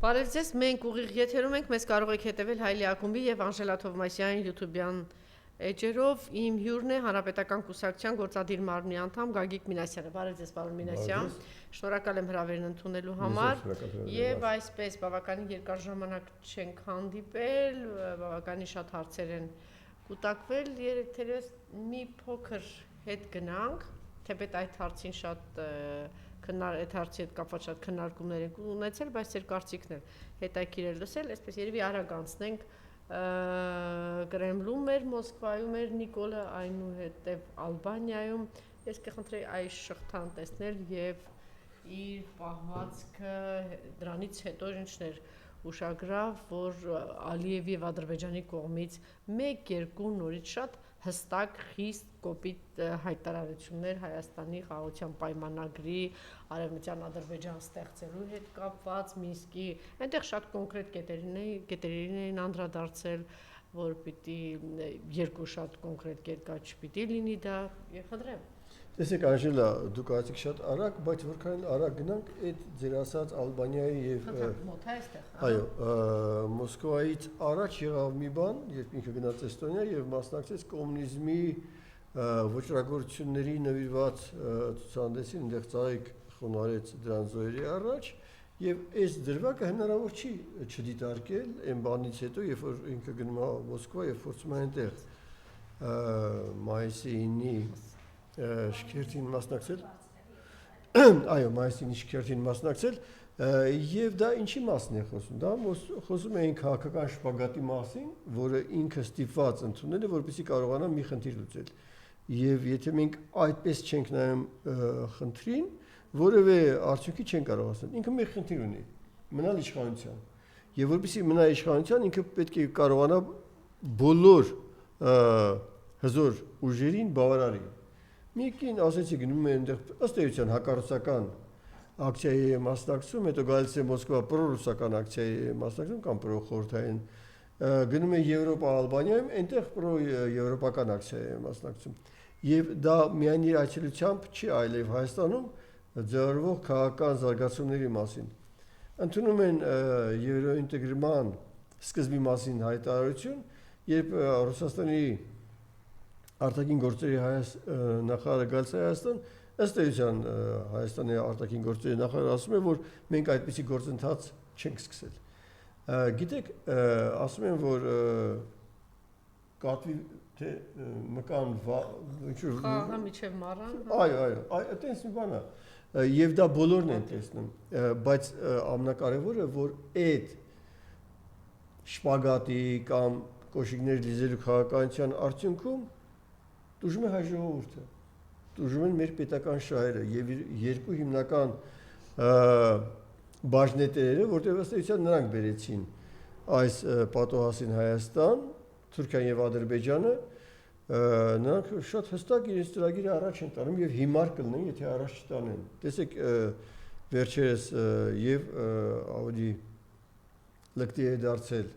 Բարև ձեզ, մենք ուղիղ եթերում ենք, մեզ կարող եք հետևել Հայլի ակումբի եւ Անժելա Թովմասյան YouTube-յան էջերով։ Իմ հյուրն է Հանրապետական կուսակցության գործադիր մարմնի անդամ Գագիկ Մինասյանը։ Բարև ձեզ, պարոն Մինասյան։ Շնորհակալ եմ հրավերն ընդունելու համար։ Եվ այսպես բավականին երկար ժամանակ չենք հանդիպել, բավականին շատ հարցեր են կուտակվել, երեքերս մի փոքր հետ գնանք, թեպետ այդ հարցին շատ այդ հարցի հետ կապված շատ քննարկումներ ենք ունեցել, բայց ձեր կարծիքն էլ հետաքրքիր է լսել, այսպես երևի արագ անցնենք Կրեմլում էր, Մոսկվայում էր Նիկոլը, այնուհետև Ալբանիայում, ես կխնդրեի այս շղթան տեսնել եւ իր պահվածքը դրանից հետո ինչներ ուշագրավ, որ Ալիևի եւ Ադրբեջանի կողմից 1-2 նորից շատ հստակ խիստ կոպիտ հայտարարություններ Հայաստանի խաղաղության պայմանագրի Արևմտյան Ադրբեջան ստեղծելու հետ կապված Մինսկի, այնտեղ շատ կոնկրետ կետերին էին անդրադարձել, որ պիտի երկու շատ կոնկրետ կերկար չպիտի լինի դա, եւ խնդրեմ։ Տեսեք Անժելա, դուք ասացիք շատ արագ, բայց որքան արագ գնանք այդ ձեր ասած Ալբանիայի եւ այո, Մոսկվայից առաջ եղավ մի բան, երբ ինքը գնաց Էստոնիա եւ մասնակցեց կոմունիզմի ոչռագործությունների նվիրված ցուցահանդեսին, այնտեղ ծաղիկ խոնարհեց դրան զոհերի առաջ եւ այս դրվագը հնարավոր չի չդիտարկել այն բանից հետո, երբ որ ինքը գնում է Մոսկվա եւ փորձում է այնտեղ մայիսի 9-ի շքերթին մասնակցել, այո, մայիսի 9-ի շքերթին մասնակցել եւ դա ինչի մասն է խոսում, դա խոսում է քաղաքական շպագատի մասին, որը ինքը ստիպված ընդունել է, որպեսզի կարողանա մի խնդիր լուծել։ Եվ եթե մենք այդպես չենք նայում խնդրին, որևէ արդյունքի չեն կարող հասնել։ Ինքը մի խնդիր ունի՝ մնալ իշխանության։ Եվ որպեսզի մնա իշխանության, ինքը պետք է կարողանա բոլոր հզոր ուժերին բավարարի։ Մի կին ասեցի գնում է այնտեղ ըստ էության հակառուսական ակցիայի է մասնակցում, հետո գալիս է Մոսկվա պրոռուսական ակցիայի է մասնակցում կամ պրոխորհրդային, գնում է Եվրոպա Ալբանիայում, այնտեղ պրոեվրոպական ակցիայի է մասնակցում։ Եվ դա միայն իր այցելությամբ չի, այլև Հայաստանում ձեռնվող քաղաքական զարգացումների մասին։ Ընդունում են եվրոինտեգրման սկզբի մասին հայտարարություն, երբ Ռուսաստանի արտաքին գործերի նախարարը գալիս է Հայաստան, ըստ էության Հայաստանի արտաքին գործերի նախարարը ասում է, որ մենք այդպիսի գործընթաց չենք սկսել։ Գիտեք, ասում են, որ կատվի թե մկան խաղը միջև մառան։ Այո, այտենց մի բան է։ Եվ դա բոլորն են տեսնում, բայց ամենակարևորը, որ այդ շպագատի կամ կոշիկներ լիզելու քաղաքականության արդյունքում տուժում է հայ ժողովուրդը, տուժում են մեր պետական շահերը եւ երկու հիմնական բաժնետերերը, որտեղ ըստ էության նրանք բերեցին այս պատոհասին Հայաստան, Թուրքիան եւ Ադրբեջանը, նրանք շատ հստակ իրենց ծրագիրը առաջ են տանում եւ հիմար կլինեն, եթե առաջ չտանեն։ Տեսեք, վերջերս եւ ավելի լկտի է դարձել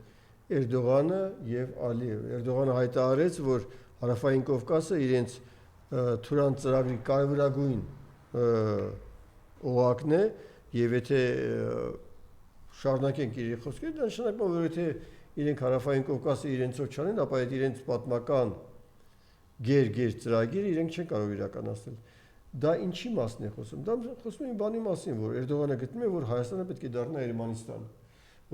Էրդողանը եւ Ալիևը։ Էրդողանը հայտարարեց, որ Հարավային Կովկասը իրենց Թուրան ծրագրի կարևորագույն օղակն է եւ եթե շարունակենք իր խոսքերը, դա նշանակում է, որ եթե իրենք Հարավային Կովկասը իրենցով չանեն, ապա այդ իրենց պատմական գեր ծրագիրը իրենք չեն կարող իրականացնել։ Դա ինչի մասն է խոսում։ Դա խոսում է մի բանի մասին, որ Էրդողանը գտնում է, որ Հայաստանը պետք է դառնա Երևանստան,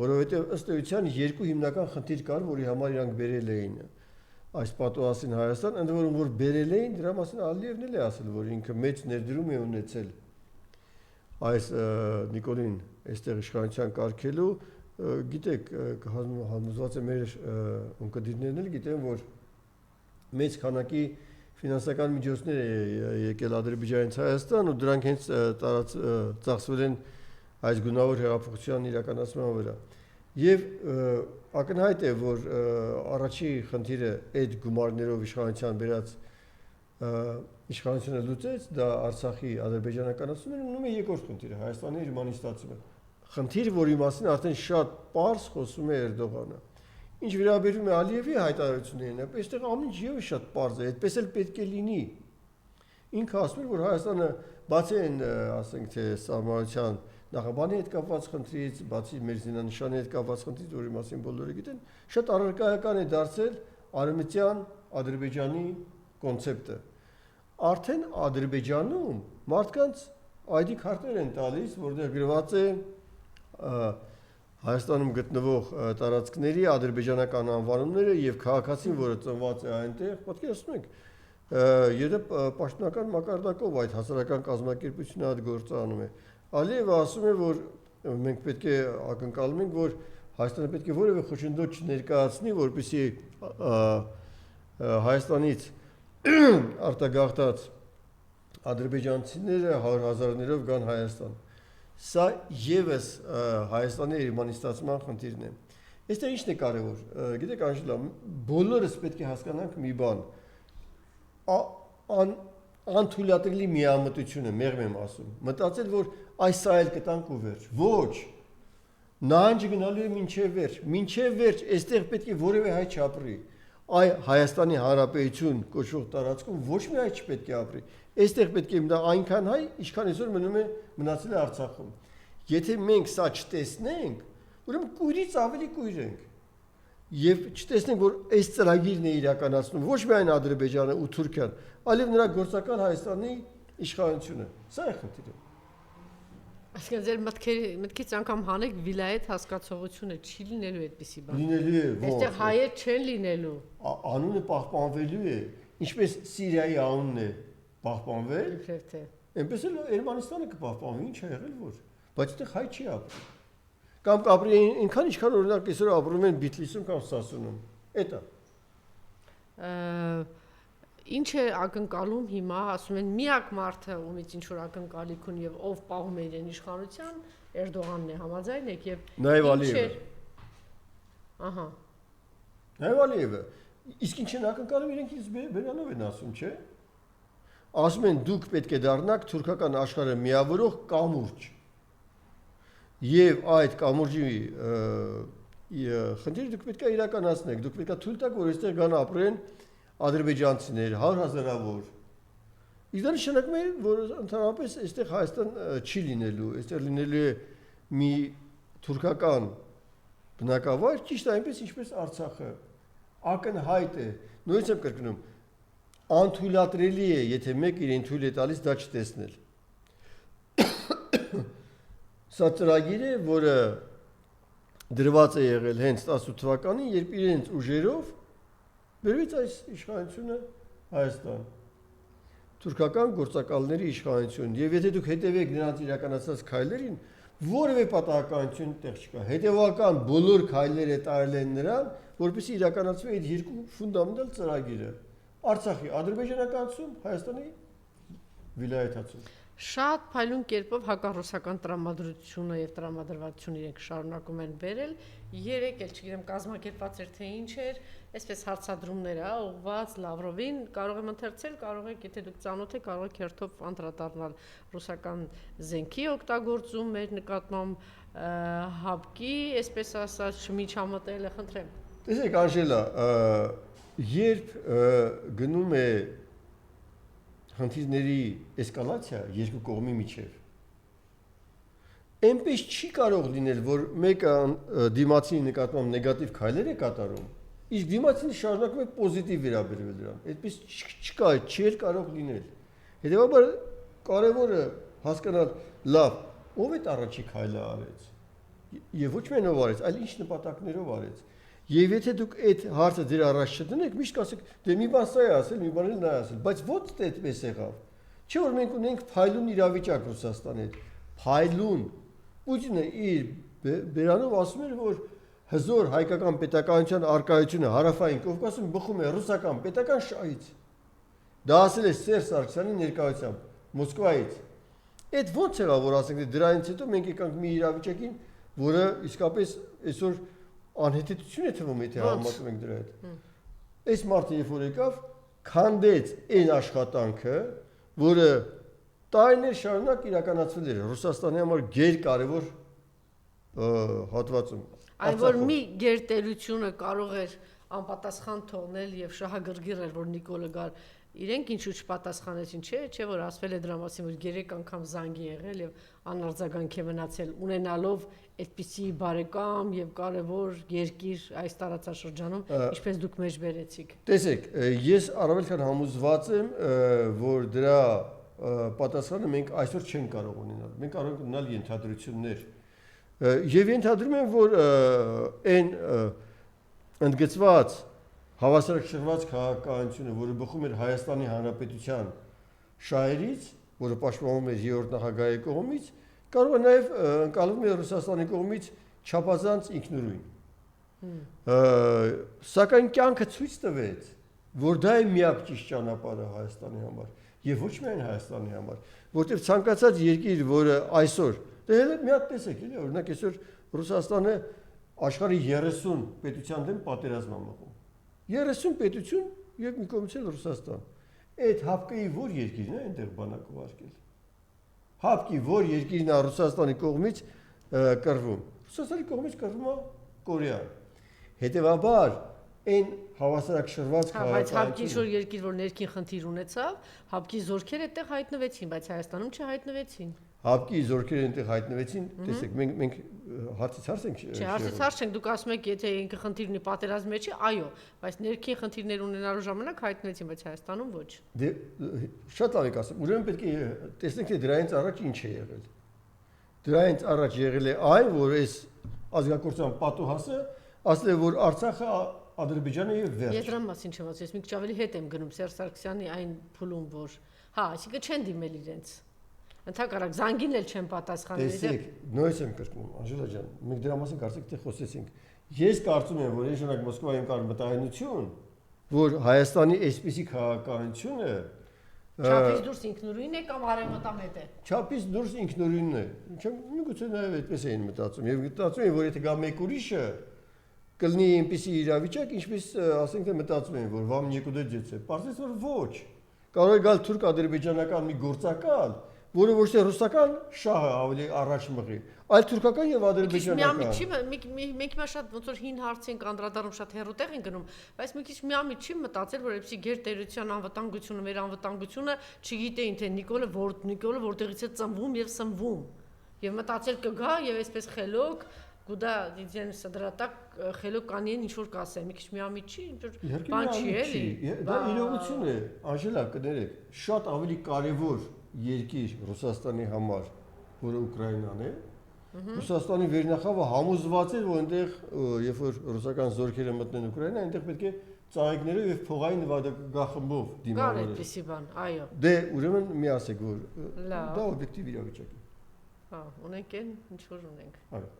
որովհետեւ ըստ էության երկու հիմնական խնդիր կար, որի համար իրանք բերել էին այս պատոհասին Հայաստան, ընդ որում որ բերել էին, դրա մասին Ալիևն էլ է ասել, որ ինքը մեծ ներդրում է ունեցել այս Նիկոլին այստեղ իշխանության կարգելու, գիտեք, համոզված է մեր ունկնդիրներն էլ գիտեն, որ մեծ քանակի ֆինանսական միջոցներ է եկել Ադրբեջանից Հայաստան ու դրանք հենց ծախսվել են այս գունավոր հեղափոխության իրականացման վրա։ Եվ ակնհայտ է, որ առաջի խնդիրը այդ գումարներով իշխանության բերած իշխանությունը լուծեց, դա Արցախի ադրբեջանականացումն ունում է երկրորդ խնդիրը, Հայաստանի հրմանիստացումը։ Խնդիր, որի մասին արդեն շատ պարզ խոսում է Էրդողանը։ Ինչ վերաբերում է Ալիևի հայտարարություններին, այստեղ ամեն ինչ եւս շատ պարզ է, այդպես էլ պետք է լինի։ Ինքը ասում է, որ Հայաստանը բացի այն, ասենք թե սահմանության նախաբանի հետ կապված խնդրից, բացի մեր զինանշանի հետ կապված խնդրից, որի մասին բոլորը գիտեն, շատ առարկայական է դարձել արևմտյան Ադրբեջանի կոնցեպտը։ Արդեն Ադրբեջանում մարդկանց ID քարտեր են տալիս, որտեղ գրված է Հայաստանում գտնվող տարածքների ադրբեջանական անվանումները եւ քաղաքացին, որը ծնված է այնտեղ, պատկերացնում եք, եթե պաշտոնական մակարդակով այդ հասարակական կազմակերպությունը այդ գործը անում է։ Ալիևը ասում է, որ մենք պետք է ակնկալում ենք, որ Հայաստանը պետք է որևէ խոչընդոտ չներկայացնի, որպեսզի Հայաստանից արտագաղթած ադրբեջանցիները 100,000-ներով գան Հայաստան։ Սա եւս Հայաստանի Երևանի ստացման խնդիրն է։ Այստեղ ինչն է կարևոր։ Գիտեք, Անժելա, բոլորս պետք է հասկանանք մի բան։ Անթույլատրելի միամտությունը մեղմ եմ ասում։ Մտածել, որ այս սա էլ կտանք ու վերջ։ Ոչ։ Նահանջը գնալու է մինչև վերջ, այստեղ պետք է որևէ հայ չապրի։ Այ Հայաստանի Հանրապետություն կոչվող տարածքում ոչ մի հայ չպետք է ապրի։ Այստեղ պետք է մնա այնքան հայ, ինչքան այսօր մնացել է Արցախում։ Եթե մենք սա չտեսնենք, ուրեմն կույրից ավելի կույր ենք։ Եվ չտեսնենք, որ այս ծրագիրն է իրականացնում ոչ միայն Ադրբեջանը ու Թուրքիան, այլև նրա գործական Հայաստանի իշխանությունը։ Սա է խնդիրը։ Այսինքն ձեր մտքից անգամ հանեք վիլայետ հասկացողությունը չի լինելու այդպիսի բան։ Լինելու է, ո՞չ։ Այստեղ հայեր չեն լինելու։ Անունը պահպանվելու է, ինչպես Սիրիայի անունն է պահպանվել, իբրև թե։ Այնպես էլ Էրմանստանը կպահպանվի, ինչ է եղել որ, բայց այդտեղ հայ չի ապրի։ Կամ կապրի այնքան ինչքան օրինակ այսօր ապրում են Բիթլիսում կամ Սասունում։ Էդ է։ Ինչ է ակնկալում հիմա, ասում են միակ մարդը, ումից ինչ որ ակնկալիք ունի եւ ով պահում է իրեն իշխանության, Էրդողանն է, համաձայն եք եւ Նաեւ Ալիևը։ Ահա։ Նաեւ Ալիևը։ Իսկ ինչ են ակնկալում իրենք ինձ բերանով են ասում, չէ՞։ Ասում են դուք պետք է դառնաք թուրքական աշխարհը միավորող կամուրջ։ Եվ այդ կամուրջի խնդիրը դուք պետք է իրականացնեք, դուք պետք է թույլ տաք, որ այստեղ գան ապրեն ադրբեջանցիներ, 100,000-ավոր։ Իսկ դա նշանակում է, որ ընդհանրապես այստեղ Հայաստան չի լինելու, այստեղ լինելու է մի թուրքական բնակավայր, ճիշտ այնպես ինչպես Արցախը։ Ակնհայտ է, նույնիսկ եմ կրկնում, անթույլատրելի է, եթե մեկ իրեն թույլ է տալիս դա չտեսնել։ Սա ծրագիր է, որը դրված է եղել հենց 18 թվականին, երբ իրենց ուժերով բերվեց այս իշխանությունը Հայաստան։ Թուրքական գործակալների իշխանություն։ Եվ եթե դուք հետևեք նրանց իրականացած քայլերին, որևէ պատահականություն տեղ չկա։ Հետևական բոլոր քայլերը տարել են նրան, որպեսզի իրականացվի այդ երկու ֆունդամենտալ ծրագիրը։ Արցախի ադրբեջանականացում, Հայաստանի վիլայեթացում։ Շատ փայլուն կերպով հակառուսական տրամադրությունը եւ տրամադրվածությունը իրենք շարունակում են բերել։ Երեք էլ չգիտեմ կազմակերպված էր թե ինչ էր, այսպես հարցադրումներ ա ուղված Լավրովին, կարող եմ ընթերցել, կարող եք, եթե դուք ծանոթ եք, կարող եք հերթով անդրադառնալ ռուսական զենքի օգտագործում մեր նկատմամբ հապկի, այսպես ասած, միջամտել է, խնդրեմ։ Տեսեք, Անժելա, երբ գնում է խնդիրների էսկալացիա երկու կողմի միջև, այնպես չի կարող լինել, որ մեկը դիմացի նկատմամբ նեգատիվ քայլեր է կատարում, իսկ դիմացին շարունակում է պոզիտիվ վերաբերվել դրան։ Այդպես չկա, չէր կարող լինել։ Հետևաբար կարևորը հասկանալ, լավ, ով է առաջի քայլը արեց։ Եվ ոչ միայն ով արեց, այլ ինչ նպատակներով արեց։ Եվ եթե դուք այդ հարցը ձեր առաջ չդնեք, միշտ կասեք, դե մի բան սա է ասել, մի բան էլ նա է ասել, բայց ոչ թե այդպես եղավ։ Չէ՞ որ մենք ունենք փայլուն իրավիճակ Ռուսաստանի հետ։ Փայլուն։ Պուտինը իր բերանով ասում էր, որ հզոր հայկական պետականության արկայությունը հարավային Կովկասում բխում է ռուսական պետական շահից։ Դա ասել է Սերժ Սարգսյանի ներկայությամբ Մոսկվայից։ Այդ ո՞նց եղավ, որ ասենք դրանից հետո մենք եկանք մի իրավիճակին, որը իսկապես այսօր անհետեցություն է թվում, եթե համեմատում ենք դրա հետ։ Այս մարդը երբ որ եկավ, քանդեց այն աշխատանքը, որը տարիներ շարունակ իրականացվել էր Ռուսաստանի համար գերկարևոր հատվածում։ Այն որ մի գերտերությունը կարող էր անպատասխան թողնել եւ շահագրգիռ էր, որ Նիկոլը գար իրենք ինչու չպատասխանեցին, չէ, որ ասվել է դրա մասին, որ 3 անգամ զանգ է եղել եւ անարձագանք է մնացել, ունենալով այդպիսի բարեկամ եւ կարեւոր երկիր այս տարածաշրջանում, ինչպես դուք մեջ բերեցիք։ Տեսեք, ես առավել քան համոզված եմ, որ դրա պատասխանը մենք այսօր չենք կարող ունենալ։ Մենք կարող ենք ունենալ ենթադրություններ։ Եվ ենթադրում եմ, որ այն ընդգծված հավասարակշռված քաղաքականությունը, որը բխում էր Հայաստանի Հանրապետության շահերից, որը պաշտպանվում էր 3-րդ նախագահի կողմից, կարող է նաև ընկալվում է Ռուսաստանի կողմից չափազանց ինքնուրույն։ Սակայն կյանքը ցույց տվեց, որ դա է միակ ճիշտ ճանապարհը Հայաստանի համար, եւ ոչ միայն Հայաստանի համար, որտեղ ցանկացած երկիր, որը այսօր, դե հենց մի հատ տեսեք, էլի, օրինակ այսօր Ռուսաստանը աշխարհի 30 պետության դեմ պատերազմ է մղում։ 30 պետություն եւ մի կողմից էլ Ռուսաստան։ Այդ հապկի որ երկիրն է այնտեղ բանակ ուղարկել։ Հապկի որ երկիրն է Ռուսաստանի կողմից կռվում։ Ռուսաստանի կողմից կռվում է Կորեան։ Հետևաբար այն հավասարակշռված բայց հապկի շոր երկիր, որ ներքին խնդիր ունեցավ, հապկի զորքերը այդտեղ հայտնվեցին, բայց Հայաստանում չհայտնվեցին։ Հապկի զորքերը այնտեղ հայտնվեցին, տեսեք, մենք հարցից հարց ենք։ Չէ, հարցից հարց չենք, դուք ասում եք, եթե ինքը խնդիրն է պատերազմի մեջ, այո, բայց ներքին խնդիրներ ունենալու ժամանակ հայտնվեցին, բայց Հայաստանում ոչ։ Դե շատ լավ եք ասում, ուրեմն պետք է տեսնենք, թե դրանից առաջ ինչ է եղել։ Դրանից առաջ եղել է այն, որ այս ազգակործան պատուհասը ասել է, որ Արցախը Ադրբեջանը եւ վերջ։ Ես դրա մասին չեմ ասում, ես մի քիչ ավելի հետ եմ գնում Սերժ Սարգսյանի այն փուլում, որ հա, այսինքն չեն դիմել իրենց։ Ընդհակառակ զանգին էլ չեն պատասխանել։ Տեսեք, նույնս եմ կրկնում, Անժելա ջան, մենք դրա մասին կարծեք թե խոսեցինք։ Ես կարծում եմ, որ այն ժամանակ Մոսկվայում կար մտահայնություն, որ Հայաստանի այսպիսի քաղաքականությունը չափից դուրս ինքնուրույն է կամ արևմտամետ է։ Չափից դուրս ինքնուրույնն է։ Չեմ միգուցե նաև այդպես էին մտածում։ Եվ մտածում են, որ եթե գա մեկ ուրիշը կլինի այնպիսի իրավիճակ, ինչպես ասենք թե մտածում են, որ вам некуда деться։ Պարզեց որ ոչ։ Կարող է գալ թուրք-ադրբեջանական մի գործակալ, որը ոչ թե ռուսական շահը ավելի առաջ մղի, այլ թուրքական եւ ադրբեջանական։ Մենք հիմա շատ ոնց որ հին հարց ենք անդրադառնում, շատ հեռուտեղ ենք գնում, բայց մի քիչ միամիտ չի մտածել, որ այդպեսի գերտերության անվտանգությունը, մեր անվտանգությունը չգիտեին թե Նիկոլը որտեղից է ծնվում եւ սնվում։ Եվ մտածել կգա եւ այսպես խելոք Կուդա դիզեն սադրատակ խելոք անին ինչ որ կասեն, մի քիչ միամիտ չի, ինչ որ բան չի էլի։ Դա իրողություն է, Անժելա, կներեք, շատ ավելի կարևոր երկիր Ռուսաստանի համար, որը Ուկրաինան է։ Ռուսաստանի վերնախավը համոզված է, որ այնտեղ, երբ որ ռուսական զորքերը մտնեն Ուկրաինա, այնտեղ պետք է ծաղիկներով եւ փողային նվագախմբով դիմավորել։ Կար այդպեսի բան, այո։ Դե ուրեմն մի ասեք, որ դա օբյեկտիվ իրավիճակ է։ Հա, ունենք այն, ինչ որ ունենք։ Այո։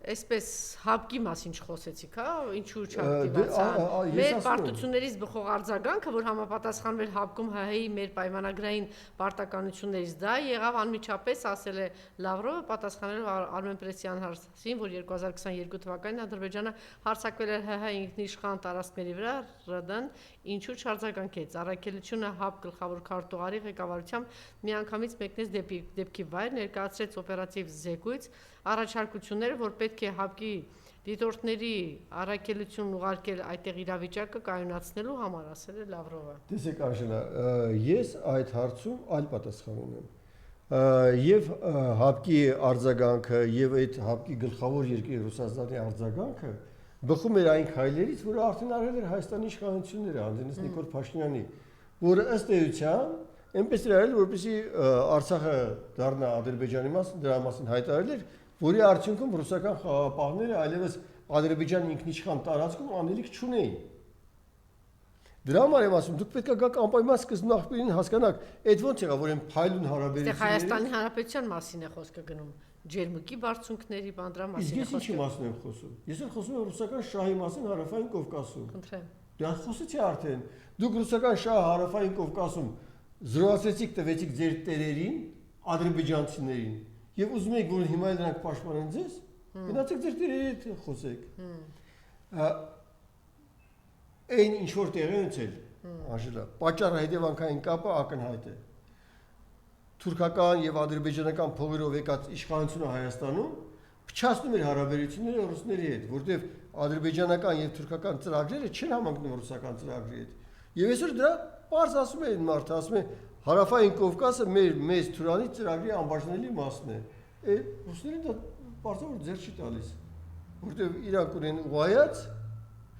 Այսպես հապկի մասին չխոսեցիք, հա, ինչու չակտիվացան։ Մեր պարտություններից բխող արձագանքը, որ համապատասխանվել հապկում ՀՀ-ի մեր պայմանագրային պարտականություններից, դա եղավ անմիջապես, ասել է Լավրովը, պատասխանելով Արմեն Պրեսյան հարցին, որ 2022 թվականին Ադրբեջանը հարձակվել էր ՀՀ ինքնիշխան տարածքների վրա, ՌԴ-ն ինչու չարձագանքեց։ Առաքելությունը ՀԱՊ գլխավոր քարտուղարի ղեկավարությամբ միանգամից մեկնեց դեպքի վայր, ներկայացրեց օպերատիվ զեկույց, առաջարկությունները, որ պետք է ՀԱՊ-ի դիտորդների առաքելություն ուղարկել այդտեղ իրավիճակը կայունացնելու համար, ասել է Լավրովը։ Տեսեք Անժելա, ես այդ հարցում այլ պատասխան ունեմ։ Եվ ՀԱՊ-ի արձագանքը եւ այդ ՀԱՊ-ի գլխավոր երկրի Ռուսաստանի արձագանքը բխում էր այն քայլերից, որը արդեն արել էր Հայաստանի իշխանությունները, հանդերձ Նիկոլ Փաշինյանի, որը ըստ էության այնպես էր արել, որպեսզի Արցախը դառնա Ադրբեջանի մաս, դրա մասին հայտարարել էր, որի արդյունքում ռուսական խաղաղապահները այլևս Ադրբեջանի ինքնիշխան տարածքում անելիք չունեին։ Դրա համար եմ ասում, դուք պետք է գաք անպայման սկզբնաղբյուրին հասկանաք, այդ ոնց եղավ, որ այն փայլուն հարաբերությունները Հայաստանի Հանրապետության մասին է խոսքը գնում, ջերմուկի բարձունքների բանդրա մասին է խոսքը։ Իսկ ես ինչի մասին եմ խոսում։ Ես էլ խոսում եմ ռուսական շահի մասին Հարավային Կովկասում։ Խնդրեմ։ Դա խոսեցի արդեն։ Դուք ռուսական շահը Հարավային Կովկասում զրոացեցիք, տվեցիք ձեր տերերին, ադրբեջանցիներին, եւ ուզում եք, որ հիմա նրանք պաշտպանեն ձեզ, գնացեք ձեր տերերի հետ խոսեք։ Այն ինչ որ տեղի ունեցել, Անժելա, պատճառը հետևանքային կապը ակնհայտ է։ Թուրքական եւ ադրբեջանական փողերով եկած իշխանությունը Հայաստանում փչացնում էր հարաբերությունները ռուսների հետ, որտեղ ադրբեջանական եւ թուրքական ծրագրերը չեն համընկնում ռուսական ծրագրի հետ։ Եվ այսօր դրա բարձ ասում են մարդը, ասում է Հարավային Կովկասը մեր մեծ Թուրանի ծրագրի անբաժանելի մասն է։ Ռուսներին դա բարձր ձեռ չի տալիս, որտեղ իրանք ունեն ուղղայաց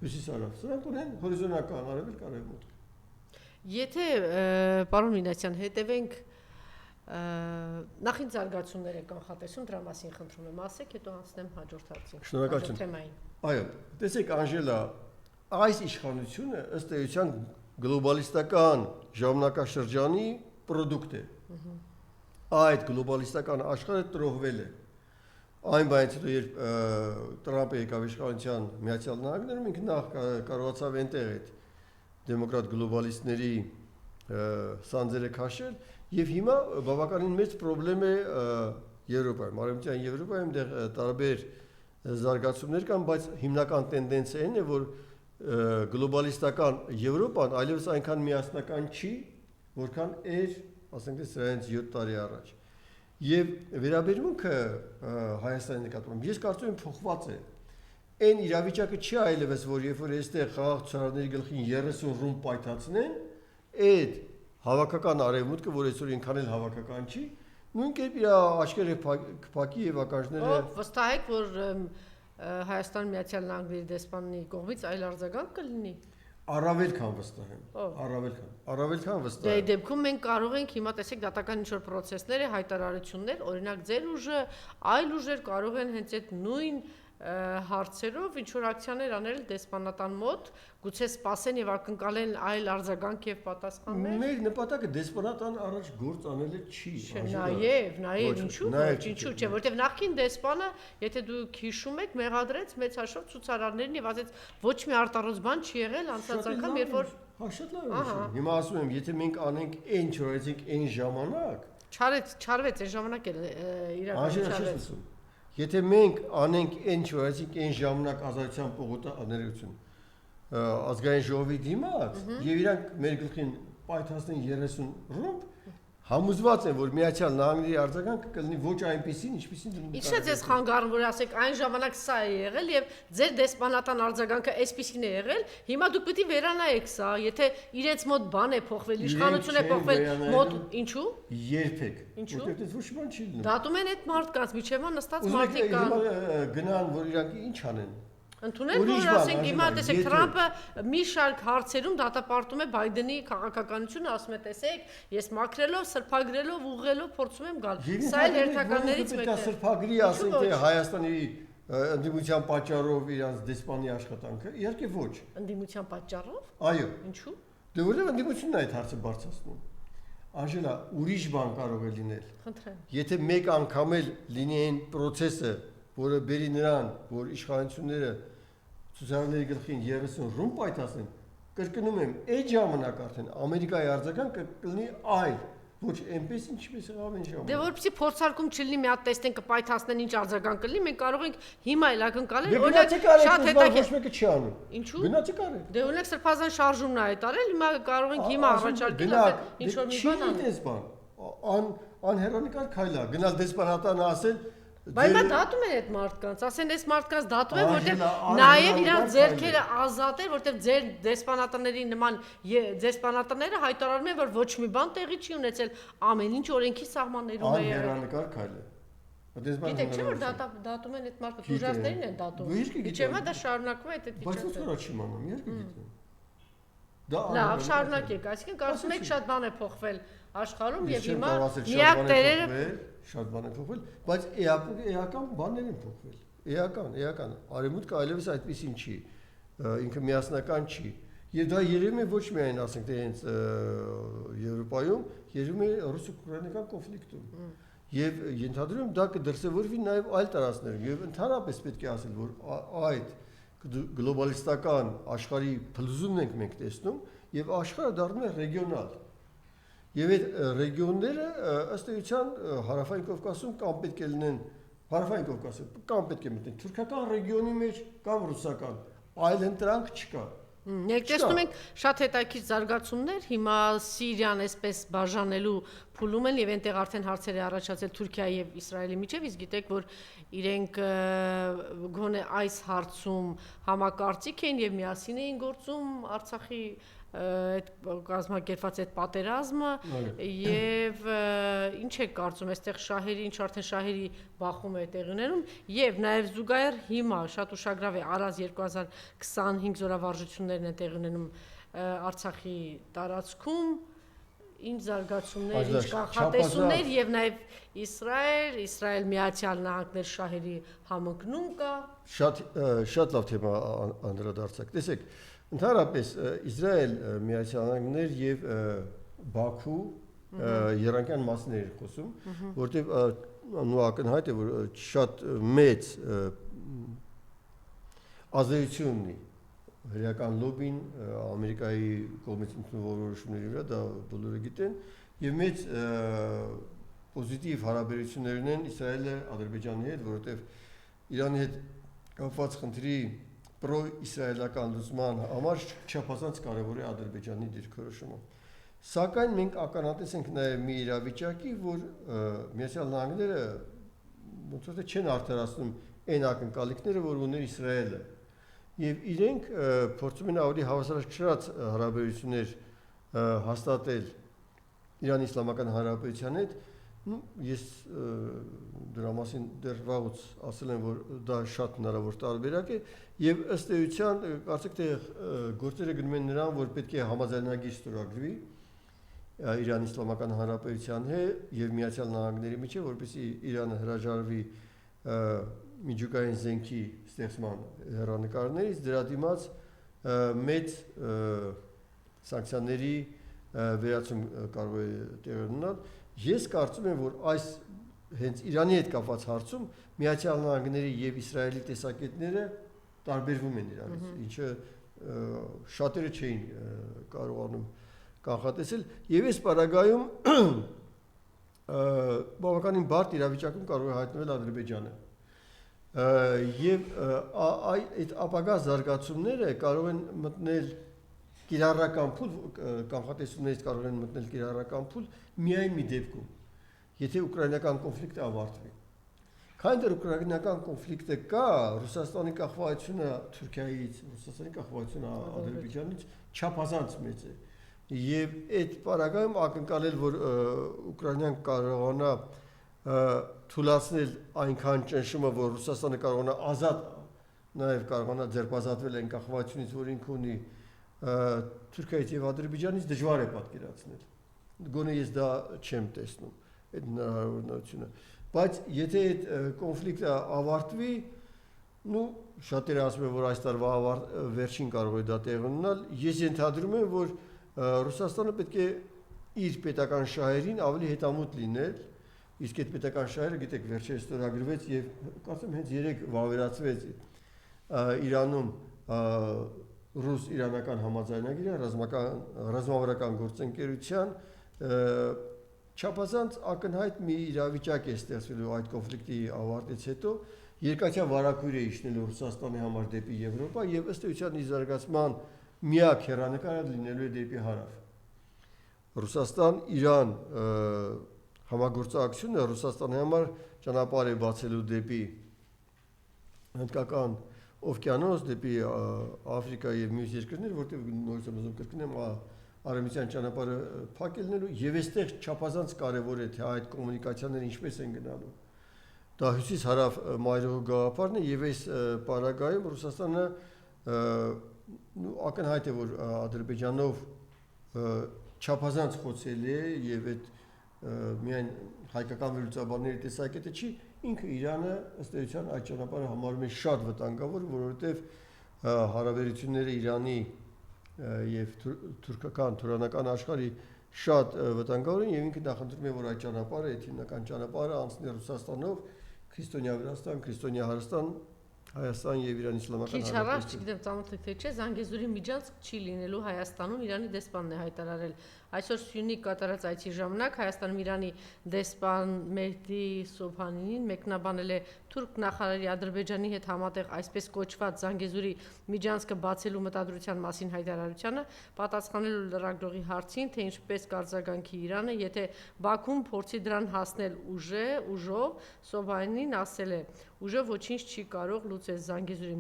հյուսիս-հարավ, սրանք ունեն հորիզոնական արևելք-արևմուտք։ Եթե պարոն Մինասյան հետևենք նախին զարգացումները կանխատեսում դրա մասին խնդրում եմ ասեք, հետո անցնեմ հաջորդ հարցին։ Շնորհակալություն։ Այո, տեսեք Անժելա, այս իշխանությունը ըստ էության գլոբալիստական ժամանակաշրջանի պրոդուկտ է։ Այդ գլոբալիստական աշխարհը տրոհվել է։ Այն բանից հետո երբ Տրամպը եկավ իշխանության Միացյալ Նահանգներում, ինքը նախ կարողացավ այնտեղ այդ դեմոկրատ գլոբալիստների սանձերը քաշել, եւ հիմա բավականին մեծ խնդրեմ է Եվրոպայում, Արևմտյան Եվրոպայում դեռ տարբեր զարգացումներ կան, բայց հիմնական տենդենսը այն է, որ գլոբալիստական Եվրոպան այլևս այնքան միասնական չի, որքան էր, ասենք սրանից 7 տարի առաջ։ Եվ վերաբերմունքը Հայաստանի նկատմամբ ես կարծում եմ փոխված է։ Այն իրավիճակը չի այլևս, որ երբ որ այստեղ խաղաղ ցուցարարների գլխին 30 ռումբ պայթացնեն, այդ հավաքական արևմուտքը, որ այսօր ինքան էլ հավաքական չի, նույն կերպ իր աչքերը կփակի եւ ականջները վստահ եք, որ Հայաստան Միացյալ Նահանգների դեսպանի կողմից այլ արձագանք կլինի։ Առավել քան վստահ եմ։ Առավել քան վստահ եմ։ Դե դեպքում մենք կարող ենք հիմա տեսեք դատական ինչ-որ պրոցեսներ, հայտարարություններ, օրինակ ձեր ուժը, այլ ուժեր կարող են հենց այդ նույն հարցերով ինչ որ ակցիաներ անել դեսպանատան մոտ, գուցե սպասեն եւ ակնկալեն այլ արձագանք եւ պատասխաններ։ Մեր նպատակը դեսպանատան առաջ գործ անելը չի։ Նաեւ ինչու՞ չէ, որտեւ նախքին դեսպանը, եթե դուք հիշում եք, մեղադրեց մեծ հաշվով ցուցարարներին եւ ասեց ոչ մի արտառոց բան չի եղել անցած անգամ, երբ որ շատ լավ է։ Հիմա ասում եմ, եթե մենք անենք այն չորեցինք այն ժամանակ, չարվեց այն ժամանակ էլ իրական չարվեց։ Եթե մենք անենք այն չորեցինք այն ժամանակ ազատության պողոտաներություն ազգային ժողովի դիմաց եւ իրանք մեր գլխին պայթացնեն 30 ռումբ, համոզված եմ, որ Միացյալ Նահանգների արձագանքը կլինի ոչ այնպեսին, ինչպեսին դնում։ Ինչն է ձեզ խանգարում, որ ասեք այն ժամանակ սա է եղել եւ ձեր դեսպանատան արձագանքը այսպեսին է եղել, հիմա դուք պետք է վերանայեք սա, եթե իրենց մոտ բան է փոխվել, իշխանություն է փոխվել, մոտ ինչու։ Երբեք։ Որտեղ ոչ մի բան չի լինում։ Դատում են այդ մարդկանց, միջևան նստած մարդիկ կան։ Գնան, որ իրանք ինչ անեն։ Ընդունել, որ ասենք հիմա տեսեք Թրամփը մի շարք հարցերում դատապարտում է Բայդենի քաղաքականությունը, ասում է տեսեք, ես մաքրելով, սրբագրելով, ուղղելով փորձում եմ գալ։ Սա էլ հերթականներից մեկն է։ Սրբագրի ասենք թե Հայաստանի ընդդիմության պատճառով իրանց դեսպանի աշխատանքը, իհարկե ոչ։ Ընդդիմության պատճառով։ Այո։ Ինչու։ Դե որովհետև ընդդիմությունն է այդ հարցը բարձրացնում։ Անժելա, ուրիշ բան կարող է լինել։ Խնդրեմ։ Եթե մեկ անգամ էլ լինի այն process-ը, որը բերի նրան, որ իշխանությունները ցուցարարների գլխին 30 ռումբ պայթացնեն, կրկնում եմ, այդ ժամանակ արդեն Ամերիկայի արձագանքը կլինի այլ, ոչ այնպես ինչպես եղավ այն ժամանակ։ Դե որպեսզի փորձարկում չլինի, մի հատ տեսնեն կպայթացնեն ինչ արձագանք կլինի, մենք կարող ենք հիմա էլ ակնկալել, օրինակ շատ հետաքրքիր ոչ մեկը չի անում։ Ինչու։ Գնացի կարել։ Դե օրինակ սրբազան շարժումն է այդ արել, հիմա կարող ենք հիմա առաջարկել, ասել ինչ որ մի բան անել։ Չի բան, անհեռանկար քայլ է, գնալ դեսպանատանը ասել Բայց դա դատում են այդ մարդկանց, ասեն այս մարդկանց դատում են, որտեղ նաև իրանց ձեռքերը ազատ էր, որտեղ ձեր դեսպանատների նման դեսպանատները հայտարարում են, որ ոչ մի բան տեղի չի ունեցել, ամեն ինչ օրենքի սահմաններում է եղել։ Անհեռանկար քայլ է։ Գիտեք չէ՞ որ դատում են այդ մարդկանց, ուժասներին են դատում։ Իչեմա դա շարունակվում է այդ վիճակը։ Բայց ո՞նց կարա չիմանամ, իհարկե գիտեմ։ Լավ, շարունակեք, այսինքն կարծում եք շատ բան է փոխվել աշխարհում եւ հիմա միակ տերերը շատ բան է փոխվել, բայց էական բաներ են փոխվել։ Էական։ Արևմուտքը այլևս այդպեսին չի, ինքը միասնական չի։ Եվ դա երևում է ոչ միայն, ասենք, թե հենց Եվրոպայում, երևում է ռուս-ուկրաինական կոնֆլիկտում։ Եվ ենթադրում եմ դա կդրսևորվի նաև այլ տարածքներում, եւ ընդհանրապես պետք է ասել, որ այդ գլոբալիստական աշխարհի փլուզումն ենք մենք տեսնում, եւ աշխարհը դառնում է ռեգիոնալ։ Եվ այդ ռեգիոնները ըստ էության Հարավային Կովկասում կամ պետք է լինեն Հարավային Կովկասում կամ պետք է մտնեն թուրքական ռեգիոնի մեջ կամ ռուսական, այլ ընտրանք չկա։ Ներկայացնում ենք շատ հետաքրքիր զարգացումներ, հիմա Սիրիան այսպես բաժանելու փուլում են եւ այնտեղ արդեն հարցեր է առաջացել Թուրքիայի եւ Իսրայելի միջեւ, իսկ գիտեք, որ իրենք գոնե այս հարցում համակարծիք են եւ միասին էին գործում Արցախի այդ կազմակերպված այդ պատերազմը եւ ինչ է կարծում այստեղ շահերի ինչ արդեն շահերի բախում է տեղի ունենում եւ նաեւ զուգահեռ հիմա շատ ուշագրավ է Արազ 2025 զորավարժություններն են տեղի ունենում Արցախի տարածքում ինչ զարգացումներ ինչ կանխատեսումներ եւ նաեւ Իսրայել Միացյալ Նահանգներ շահերի համընկնում կա շատ լավ թեմա անդրադարձակ տեսեք Ընդհանրապես Իսրայել Միացյալ Նահանգներ եւ Բաքու երանգյան մասներ են խոսում, որտեղ նույն ակնհայտ է որ շատ մեծ ազդեցություն ունի հրեական լոբին Ամերիկայի կողմից ընդունված որոշումների վրա դա բոլորը գիտեն եւ մեծ պոզիտիվ հարաբերություններ են Իսրայելը Ադրբեջանի հետ, որովհետեւ Իրանի հետ կապված խնդրի պրո-իսրայելական լուծման համար չափազանց կարևոր է Ադրբեջանի դիրքորոշումը։ Սակայն մենք ականատես ենք նաև մի իրավիճակի, որ Միացյալ Նահանգները ոնց որ չեն արդարացնում այն ակնկալիքները, որ ուներ Իսրայելը։ Եվ իրենք փորձում են ավելի հավասարակշռած հարաբերություններ հաստատել Իրանի Իսլամական Հանրապետության հետ Ես դրա մասին դեռ վաղուց ասել եմ, որ դա շատ հնարավոր տարբերակ է եւ ըստ էության կարծեք թե գործերը գնում են նրան, որ պետք է համաձայնագիր ստորագրվի Իրանի Իսլամական Հանրապետության հետ եւ Միացյալ Նահանգների միջեւ, որպեսզի Իրանը հրաժարվի միջուկային զենքի ստեղծման հեռանկարներից, դրա դիմաց մեծ սանկցիաների վերացում կարող է տեղի ունենալ Ես կարծում եմ, որ այս հենց Իրանի հետ կապված հարցում Միացյալ Նահանգների եւ Իսրայելի տեսակետները տարբերվում են իրանից, ինչը շատերը չէին կարողանում կանխատեսել եւ այս պարագայում բավականին բարդ իրավիճակում կարող է հայտնվել Ադրբեջանը եւ այդ ապագա զարգացումները կարող են մտնել կիրառական փուլ կանխատեսումներից կարող են մտնել կիրառական փուլ միայն մի դեպքում եթե ուկրաինական կոնֆլիկտը ավարտվի քանի դեռ ուկրաինական կոնֆլիկտը կա Ռուսաստանի կախվածությունը Թուրքիայից Ռուսաստանի կախվածությունը Ադրբեջանից չափազանց մեծ է եւ այդ պարագայում ակնկալել որ ուկրաինան կարողանա թույլատրել այնքան ճնշումը որ Ռուսաստանը կարողանա ազատ նաեւ կարողանա ձերբազատվել այն կախվածությունից որ ինքը ունի Թուրքիայից եւ Ադրբեջանից դժվար է պատկերացնել։ Գոնե ես դա չեմ տեսնում այդ հնարավորությունը։ Բայց եթե այդ կոնֆլիկտը ավարտվի, շատերը ասում են որ այս տարվա վերջին կարող է դա տեղի ունենալ, ես ենթադրում եմ որ Ռուսաստանը պետք է իր պետական շահերին ավելի հետամուտ լինել, իսկ այդ պետական շահերը գիտեք վերջերս ստորագրվեց եւ կարծեմ հենց երեք վավերացվեց Իրանում ռուս-իրանական համաձայնագիրը ռազմավարական գործընկերության չափազանց ակնհայտ մի իրավիճակ է ստեղծվելու այդ կոնֆլիկտի ավարտից հետո երկաթյա վարակույր է իջնելու Ռուսաստանի համար դեպի Եվրոպա եւ ըստ էության ի զարգացման միակ հեռանկարը լինելու է դեպի հարավ։ Ռուսաստան-Իրան համագործակցությունը Ռուսաստանի համար ճանապարհ է բացելու դեպի հնդկական օվկիանոս դեպի Աֆրիկա եւ մյուս երկրներ, որտեղ նորից եմ ուզում կրկնեմ արևմտյան ճանապարհը փակելնելու եւ այստեղ չափազանց կարեւոր է թե այդ կոմունիկացիաները ինչպես են գնալու։ Դա հյուսիս-հարավ մայրուղու գաղափարն է եւ այս պարագայում Ռուսաստանը ակնհայտ է որ Ադրբեջանով չափազանց խոցելի է եւ այդ միայն հայկական վերլուծաբանների տեսակետը չի ինքը Իրանը ըստ էության այդ ճանապարհը համարում է շատ վտանգավոր, որովհետև հարաբերությունները Իրանի եւ թուրքական թուրանական աշխարհի շատ վտանգավոր են եւ ինքը նախընտրում է որ այդ ճանապարհը, այդ հիմնական ճանապարհը անցնի Ռուսաստանով, Քրիստոնյա Վրաստան, Քրիստոնյա Հայաստան եւ Իրանի Իսլամական Հանրապետություն։ Քիչ առաջ, չգիտեմ, ծանոթ եք թե չէ, Զանգեզուրի միջանցք չի լինելու Հայաստանում, Իրանի դեսպանն է հայտարարել Այսօր Սյունիք կատարած այցի ժամանակ Հայաստանում Իրանի դեսպան Մեհդի Սոբհանին մեկնաբանել է թուրք նախարարի Ադրբեջանի հետ համատեղ այսպես կոչված Զանգեզուրի միջանցքը բացելու մտադրության մասին հայտարարությանը, պատասխանելով լրագրողի հարցին, թե ինչպես կարձագանքի Իրանը, եթե Բաքուն փորձի դրան հասնել ուժով, Սոբհանին ասել է. ուժը ոչինչ չի կարող լուծել Զանգեզուրի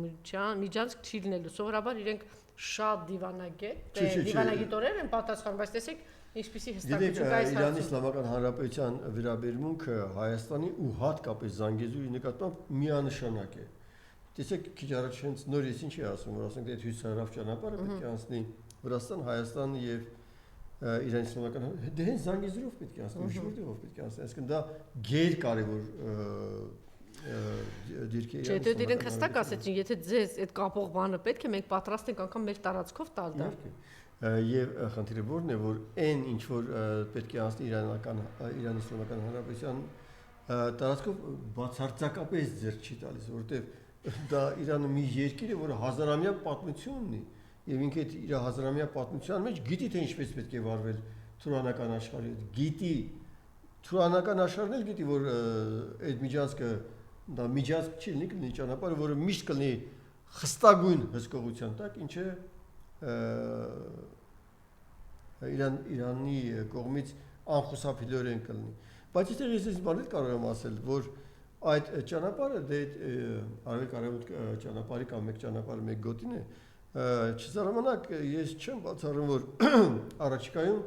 միջանցք չի լինելու։ Սովորաբար իրենք շատ դիվանագետորեն են պատասխանում, բայց տեսեք ինչպիսի հստակություն կա այս հարցում։ Իրանի Իսլամական Հանրապետության վերաբերմունքը Հայաստանի ու հատկապես Զանգեզուրի նկատմամբ միանշանակ է։ Տեսեք, քիչ առաջ հենց նոր ես ինչի ասում, որ ասենք այդ հյուսիսարավ ճանապարհը պետք է անցնի Վրաստան, Հայաստան եւ Իրանի Իսլամական դե հենց Զանգեզուրով պետք է անցնի, ուրիշ որտեղով պետք է անցնի, այսինքն դա գերկարևոր դիրք է։ Չէ, դե իրենք հստակ ասեցին, եթե ձեզ այդ կապող բանը պետք է, մենք պատրաստ ենք անգամ մեր տարածքով տալ դա։ Եվ խնդիրը որն է, որ այն ինչ որ պետք է անցնի Իրանի Իսլամական Հանրապետության տարածքով բացարձակապես ձեռք չի տալիս, որովհետև դա Իրանը մի երկիր է, որը հազարամյա պատմություն ունի, եւ ինքը իր հազարամյա պատմության մեջ գիտի թե ինչպես պետք է վարվել թուրանական աշխարհի հետ, գիտի թուրանական աշխարհն էլ գիտի, որ այդ միջանցքը դա միջանցք չի լինի, կլինի ճանապարհը, որը միշտ կլինի խստագույն հսկողության տակ, ինչը Իրանի կողմից անխուսափելիորեն կլինի։ Բայց այստեղ ես բաներ կարող եմ ասել, որ այդ ճանապարհը դե արևելք ճանապարհի կամ մեկ ճանապարհը մեկ գոտին է, չզարմանաք ես չեմ բացառում, որ առաջիկայում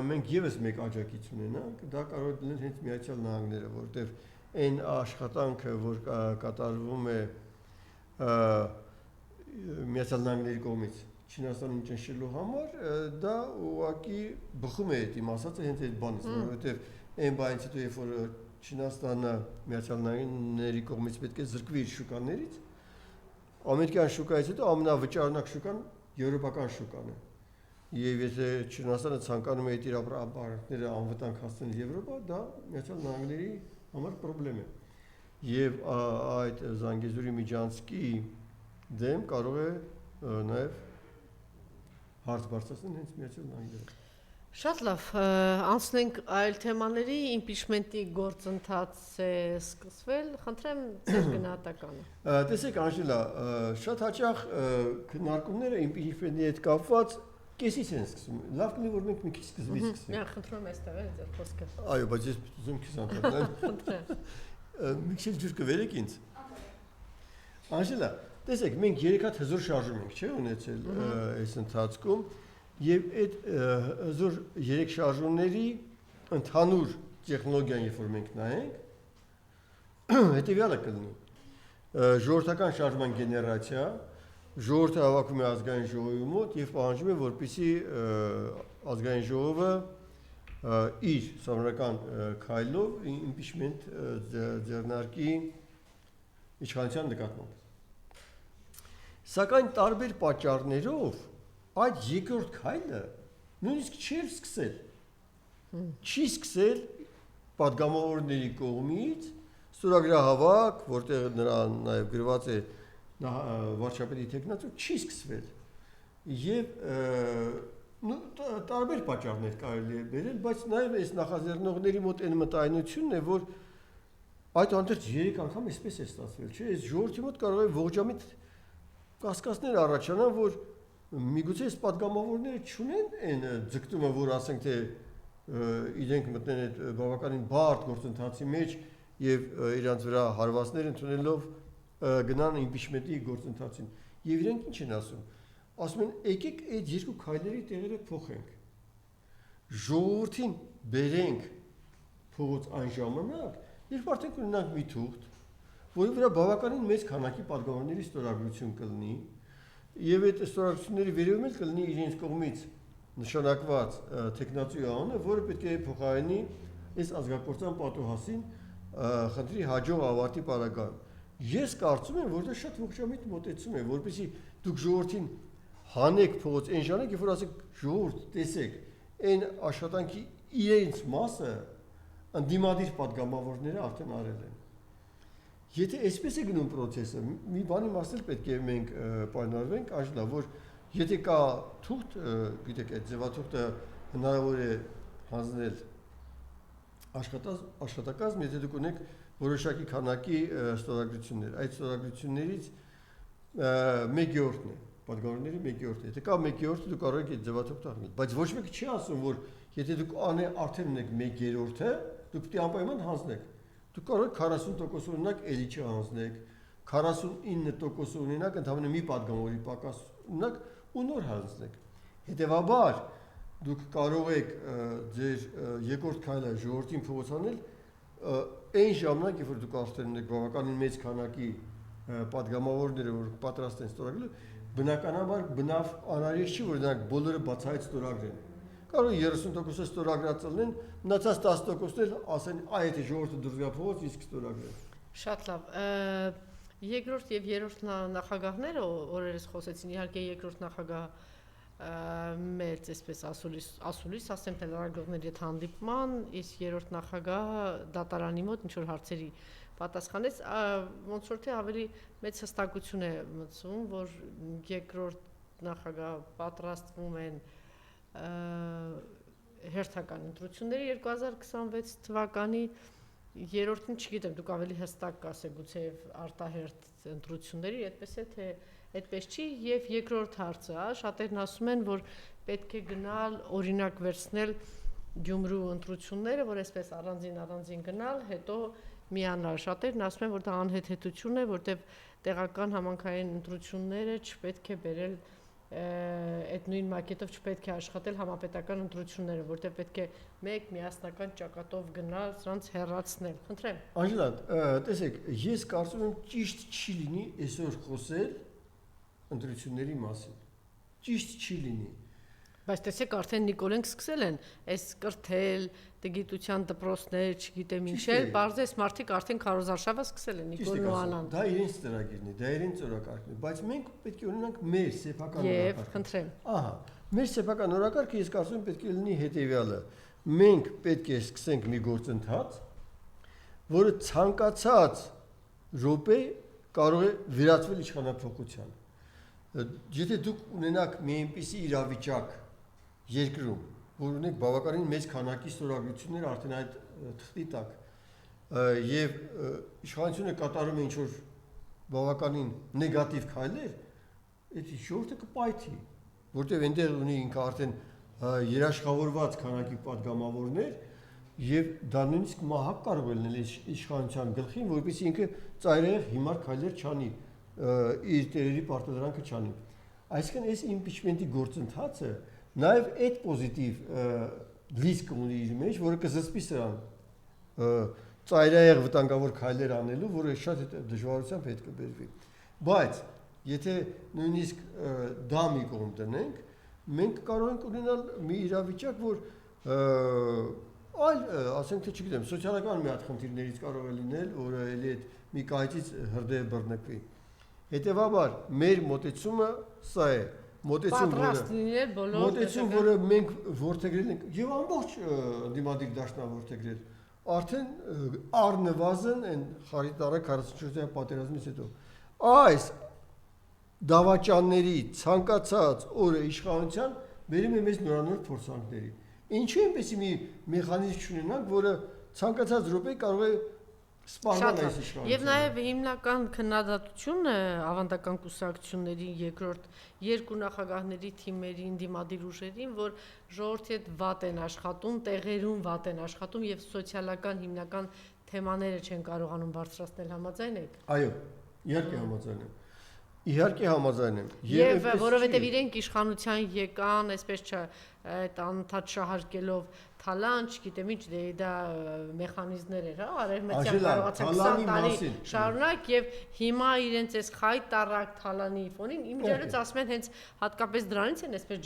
մենք եւս մեկ աջակից ունենանք, դա կարող է լինել հենց Միացյալ Նահանգները, որտեղ այն աշխատանքը, որ կատարվում է Միացյալ Նահանգների կողմից Չինաստանին ճնշելու համար, դա ուղղակի բխում է այդ իմ ասածը հենց այդ բանից, որովհետև այն բանից հետո երբ որ Չինաստանը Միացյալ Նահանգների կողմից պետք է զրկվի իր շուկաներից, ամերիկյան շուկայից հետո ամենավճարունակ շուկան եվրոպական շուկան է։ Եվ եթե Չինաստանը ցանկանում է իր ապրանքները անվտանգ հասցնել Եվրոպա, դա Միացյալ Նահանգների համար խնդրեմ է։ Եվ այդ Զանգեզուրի միջանցքի դեմ կարող է նաև հարց բարձրացնել հենց Միացյալ Նահանգները։ Շատ լավ, անցնենք այլ թեմաների, իմպիչմենտի գործընթաց է սկսվել, խնդրեմ ձեր գնահատականը։ Տեսեք, Անժելա, շատ հաճախ քննարկումները իմպիչմենտի հետ կապված կեսից են սկսում։ Լավ կլինի, որ մենք մի քիչ սկզբից սկսենք։ Միա խնդրում եմ այստեղ է ձեր խոսքը։ Այո, բայց ես ուզում քիչ անդրադառնալ։ Խնդրեմ։ Մի քիչ ջուր կվերեք ինձ։ Անժելա, տեսեք, մենք 3 հատ հզոր շարժում ենք, չէ՞, ունեցել այս ընթացքում, եւ այդ հզոր 3 շարժումների ընդհանուր տեխնոլոգիան, երբ որ մենք նայենք, հետեւյալը կլինի. ժողովրդական շարժման գեներացիա, ժողովուրդը հավաքում է ազգային ժողովի մոտ եւ պահանջում է, որպեսզի ազգային ժողովը իր սովորական քայլով իմպիչմենտ ձեռնարկի իշխանության նկատմամբ։ Սակայն տարբեր պատճառներով այդ երկրորդ քայլը նույնիսկ չի սկսել։ Չի սկսել պատգամավորների կողմից ստորագրահավաք, որտեղ նրան նաև գրված է վարչապետի տեխնացու, չի սկսվել։ Եվ տարբեր պատճառներ կարելի է բերել, բայց նաև այս նախաձեռնողների մոտ այն մտայնությունն է, որ այդ անդրջ 3 անգամ այսպես է ստացվել, չէ՞, այս ժողովրդի մոտ կարող է ողջամիտ կասկածներ առաջանան, որ միգուցե այս պատգամավորները չունեն այն ձգտումը, որ ասենք թե իրենք մտնեն այդ բավականին բարդ գործընթացի մեջ եւ իրանց վրա հարվածներ ընդունելով գնան իմպիչմենտի գործընթացին։ Եվ իրենք ինչ են ասում։ Ասում են, եկեք այդ երկու քայլերի տեղերը փոխենք։ Ժողովրդին բերենք փողոց այն ժամանակ, երբ արդեն կունենանք մի թուղթ, որի վրա բավականին մեծ քանակի պատգամավորների ստորագրություն կլինի, եւ այդ ստորագրությունների վերևում էլ կլինի իրենց կողմից նշանակված տեխնացուի անունը, որը պետք է փոխարինի այս ազգակործան պատուհասին խնդրի հաջող ավարտի պարագայում։ Ես կարծում եմ, որ դա շատ ողջամիտ մոտեցում է, որպեսզի դուք ժողովրդին հանեք փողոց այն ժամանակ, երբ որ ասեք ժողովուրդ, տեսեք, այն աշխատանքի իրենց մասը ընդդիմադիր պատգամավորները արդեն արել են։ Եթե այսպես է գնում process-ը, մի բանի մասը պետք է մենք պայմանավորվենք, Անժելա, որ եթե կա թուղթ, գիտեք, այդ ձևաթուղթը հնարավոր է հանձնել աշխատակազմ, եթե դուք ունեք որոշակի քանակի ստորագրություններ, այդ ստորագրություններից 1/3-ն է, պատգամավորների 1/3-ը, եթե կա 1/3-ը դուք կարող եք այդ ձևաթուղթ հանձնել, բայց ոչ մեկը չի ասում, որ եթե դուք արդեն ունեք 1/3-ը, դուք պետք է անպայման հանձնեք, դուք կարող եք 40% օրինակ էլի չհանձնեք, 49% օրինակ ընդհանրապես մի պատգամավորի պակաս ունենաք ու նոր հանձնեք, հետևաբար դուք կարող եք ձեր երկրորդ քայլը ժողովրդին փոխանցել այն ժամանակ, երբ որ դուք արդեն ունեք բավականին մեծ քանակի պատգամավորները, որ պատրաստ են ստորագրելու, բնականաբար բնավ անհրաժեշտ չի, որ նրանք բոլորը բացահայտ ստորագրեն։ Կարող է 30% ստորագրած լինեն, մնացած 10%-ն էլ ասեն, եթե ժողովուրդը դուրս գա փողոց, իսկ ստորագրեն։ Շատ լավ։ Երկրորդ եւ երրորդ նախագահները օրերս խոսեցին, իհարկե երկրորդ նախագահ մեծ այսպես ասուլիս ասեմ թե լրագրողների հետ հանդիպման, իսկ երրորդ նախագահը դատարանի մոտ ինչ որ հարցերի պատասխանեց, ոնց որ թե ավելի մեծ հստակություն է մտցում, որ երկրորդ նախագահ պատրաստվում են հերթական ընտրությունների 2026 թվականի, երրորդին չգիտեմ, դուք ավելի հստակ կասեք գուցե արտահերթ ընտրությունների, այդպես է թե այդպես չի, եւ երկրորդ հարցը, շատերն ասում են, որ պետք է գնալ օրինակ վերցնել Գյումրու ընտրությունները, որ այսպես առանձին գնալ, հետո միանալ, շատերն ասում են, որ դա անհեթեթություն է, որտեղ տեղական համանքային ընտրությունները չպետք է բերել այդ նույն մակետով չպետք է աշխատել համապետական ընտրությունները, որտեղ պետք է մեկ միասնական ճակատով գնալ, սրանց հեռացնել։ Խնդրեմ։ Անժելա, տեսեք, ես կարծում եմ ճիշտ չի լինի այսօր խոսել ընտրությունների մասին։ Ճիշտ չի լինի։ Բայց տեսեք, արդեն Նիկոլենք սկսել են այս կրթել, գիտության դպրոցներ, չգիտեմ ինչ էլ, բարձես մարդիկ արդեն քարոզարշավը սկսել են Նիկոլն ու Անան։ Դա իրենց ծրագիրն է, դա իրենց օրակարգն է, բայց մենք պետք է ունենանք մեր սեփական օրակարգը։ Եվ խնդրեմ։ Ահա, մեր սեփական օրակարգը ես կարծում եմ պետք է լինի հետևյալը։ Մենք պետք է սկսենք մի գործընթաց, որը ցանկացած րոպե կարող է վերածվել իշխանափոխության։ Եթե դուք ունենաք մի այնպիսի իրավիճակ երկրում, որ ունեք բավականին մեծ քանակի ստորագրություններ արդեն այդ թղթի տակ, եւ իշխանությունը կատարում է ինչ-որ բավականին նեգատիվ քայլեր, այդ ժողովուրդը կպայթի, որտեղ այնտեղ ունի ինքը արդեն երաշխավորված քանակի պատգամավորներ, եւ դա նույնիսկ մահակ կարող է լինել իշխանության գլխին, որովհետեւ ինքը ծայրահեղ հիմար քայլեր չանի, իր տերերի պարտադրանքը չանի։ Այսինքն այս իմպիչմենտի գործընթացը նաև այդ պոզիտիվ լիսկ ունի իր մեջ, որը կզսպի սրան ծայրահեղ վտանգավոր քայլեր անելու, որը շատ դժվարությամբ հետ կբերվի։ Բայց եթե նույնիսկ դա մի կողմ դնենք, մենք կարող ենք ունենալ մի իրավիճակ, որ այլ, ասենք թե չգիտեմ, սոցիալական մի հատ խնդիրներից կարող է լինել, որը էլի այդ մի կայծից հրդեհ բռնկվի։ Հետևաբար մեր մոտեցումը սա է, մոտեցում, որը մենք որդեգրել ենք եւ ամբողջ դիմադիր դաշնա որդեգրել, արդեն առնվազն այն խարիտառը 44-րդ պատերազմից հետո այս դավաճանների ցանկացած օրը իշխանության բերում է մեզ նորանոր փորձանքների։ Ինչու այնպեսի մի մեխանիզմ չունենանք, որը ցանկացած րոպե կարող է սպառնել այս իշխանությունը։ Եվ նաև հիմնական քննադատությունը ավանդական կուսակցությունների երկրորդ երկու նախագահների թիմերին, դիմադիր ուժերին, որ ժողովրդի հետ վատ են աշխատում, տեղերում վատ են աշխատում եւ սոցիալական հիմնական թեմաները չեն կարողանում բարձրացնել, համաձայն եք։ Այո, իհարկե համաձայն եմ։ Իհարկե համաձայն եմ։ Եվ որովհետև իրենք իշխանության եկան, այսպես չէ, այդ անընդհատ շահարկելով թալան, չգիտեմ ինչ, դա մեխանիզմներ էր, արևմտյան կարողացան 20 տարի շարունակ եւ հիմա իրենց այս խայտարակ թալանի ֆոնին իմիջիայլոց ասում են հենց հատկապես դրանից են այսպես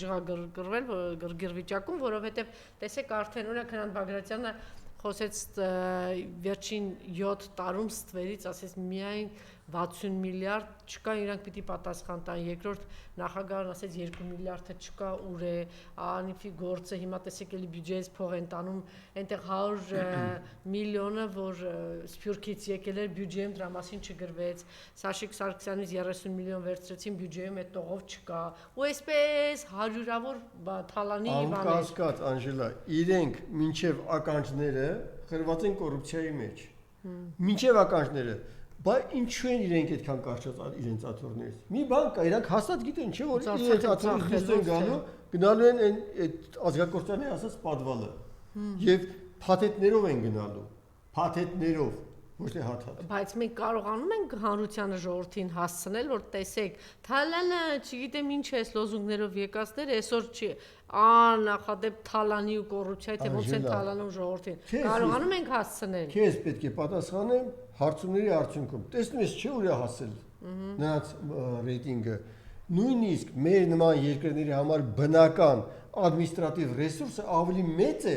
ջղագրվել գրգիր վիճակում, որովհետև տեսեք արդեն օրինակ Հրանտ Բագրատյանը խոսեց վերջին 7 տարում ստվերից, ասես միայն 60 միլիարդ չկա, իրանք պիտի պատասխան տան, երկրորդ նախագահն ասեց 2 միլիարդը չկա, ուր է, անիֆի գործը, հիմա տեսեք էլի բյուջեից փող են տանում, այնտեղ 100 միլիոնը, որ Սփյուռքից եկել էր, բյուջեում դրա մասին չգրվեց, Սաշիկ Սարգսյանից 30 միլիոն վերցրեցին, բյուջեում այդ տողով չկա, ու այսպես հարյուրավոր թալանի բաներ։ Անկասկած, Անժելա, իրենք մինչև ականջները խրված են կոռուպցիայի մեջ։ Մինչև ականջները, բայց ինչու են իրենք այդքան կարճած իրենց աթոռներից։ Մի բան կա, իրանք հաստատ գիտեն, չէ՞ որ իրենց աթոռից են գնալու են այդ ազգակործանի ասած պատվալը։ Եվ փաթեթներով են գնալու, փաթեթներով, ոչ թե հաթաթ։ Բայց մենք կարողանում ենք հանրությանը ժողովրդին հասցնել, որ տեսեք, թալանը, չգիտեմ ինչ է, լոզունգներով եկածներ, այսօր չի աննախադեպ թալանի ու կոռուպցիայի, թե ոնց են թալանում ժողովրդին։ Կարողանում ենք հասցնել։ Քեզ պետք է պատասխանեմ հարցումների արդյունքում։ Տեսնում ես, չէ՞ ուր է հասել նրանց ռեյտինգը։ Նույնիսկ մեր նման երկրների համար բնական ադմինիստրատիվ ռեսուրսը ավելի մեծ է,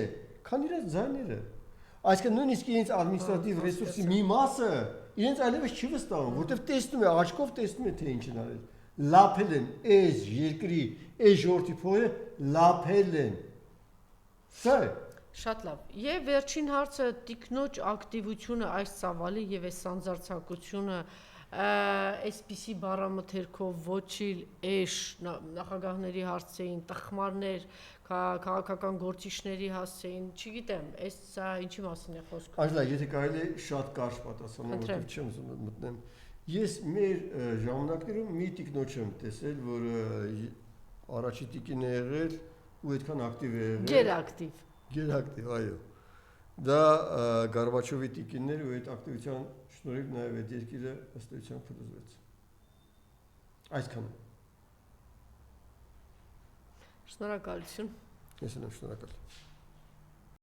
քան իրենց ձայները։ Այսինքն նույնիսկ իրենց ադմինիստրատիվ ռեսուրսի մի մասը իրենց այլևս չի վստահում, որտեղ տեսնում է, աչքով տեսնում է, թե ինչ են արել։ Լափել են այս երկրի, այս ժողովրդի փողերը լափել են։ Սա է։ Շատ լավ։ Եվ վերջին հարցը տիկնոջ ակտիվությունը այս ծավալի եւ այս սանձարձակությունը այսպիսի բառամթերքով ոչիլ էշ նախագահների հարցերին, տխմարներ, քաղաքական գործիչների հասցեին, չգիտեմ, այս սա ինչի մասին է խոսքը։ Այժմ եթե կարելի է շատ կարճ պատասխանել, որովհետև չեմ ուզում մտնեմ։ Ես մեր ժամանակներում մի տիկնոջ եմ տեսել, որ առաջի տիկին է եղել ու այդքան ակտիվ է եղել։ Գերակտիվ։ Գերակտիվ, այո։ Դա Գորբաչովի տիկիններ ու այդ ակտիվության շնորհիվ նաև այդ երկիրը ըստ էության փլուզվեց։ Այսքան։ Շնորհակալություն։ Ես եմ շնորհակալ։